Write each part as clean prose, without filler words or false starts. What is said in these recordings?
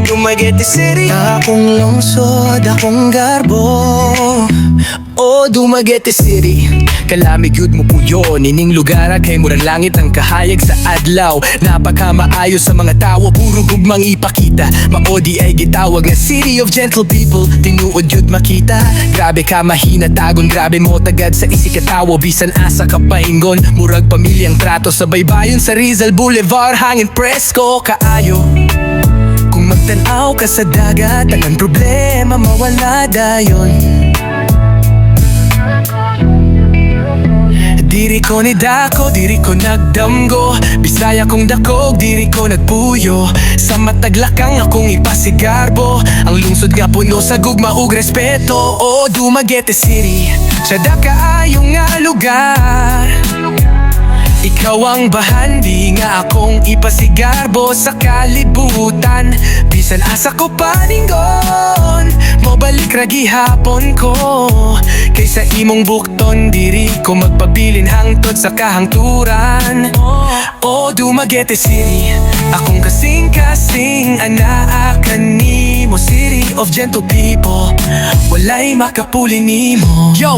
Dumaguete City. Akong lungsod, akong garbo. Oh, Dumaguete City. Kalamig yun mo puyo. Nining lugar kay murang langit ang kahayag sa adlaw. Napakamaayos sa mga tao, puro gugmang ipakita. Maodi ay gitawag nga City of Gentle People. Tinuod yun makita. Grabe ka mahina tagon, grabe mo tagad sa isikatawo. Bisan asa ka paingon, murag pamilyang trato. Sa baybayon sa Rizal Boulevard, hangin presko kaayo. Kung magtanaw ka sa dagat, ang problema mawala dayon. Diri ko ni dako, diri ko nagdamgo. Bisaya kong dakog, diri ko nagpuyo. Sa mataglakang akong ipasigarbo. Ang lungsod nga puno sa gugma ug respeto. Oh, Dumaguete City, sada kaayong nga lugar. Ikaw ang bahandi nga akong ipasigarbo sa kalibutan. Bisan asa ko paningon, mobalik ra gihapon ko. Kaysa imong bukton, diri ko magpabilin hangtod sa kahangturan. Oh, Dumaguete City, akong kasing-kasing anaa kanimo. City of Gentle People, walay makapuli nimo. Yo!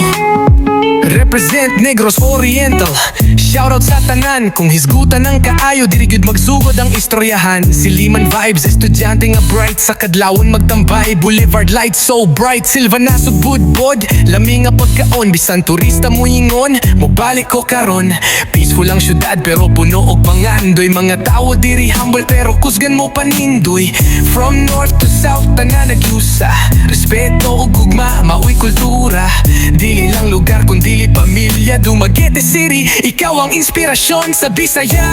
Represent Negros Oriental. Shoutout sa tanan, kung hisgutan ng kaayo, diri gyud magsugod ang istoryahan. Siliman vibes, estudyante nga bright. Sa kadlawon magtambay, boulevard lights so bright. Silva na budbod, lami nga pagkaon. Bisan turista mo ingon, mobalik ko karon. Peaceful ang syudad pero puno og pangandoy. Mga tao diri humble pero kusgan mo panindoy. From north to south, tanan nagyusa. Respeto ug gugma, maoy kultura. Dili lang lugar kundi pamilya. Dumaguete City, ikaw ang inspirasyon sa Bisaya.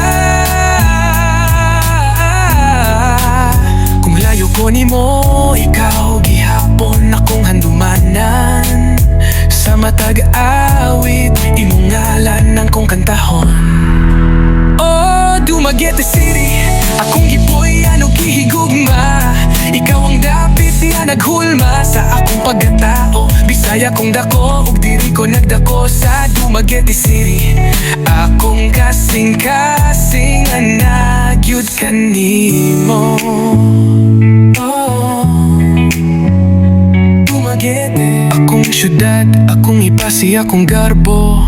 Kung layo ko nimo, ikaw gihapon akong handumanan. Sa matag awit, imong ngalan ang kong kantahon. Oh, Dumaguete City, akong giboy ano gihigugma. Ikaw ang dapit niya naghulma sa akong pagkatao. Bisaya kong dako, ug diri ko nagdako sa Dumaguete City. Akong kasing-kasing anak yun kanimo. Oh, Dumaguete, akong syudad, akong ipasi, akong garbo.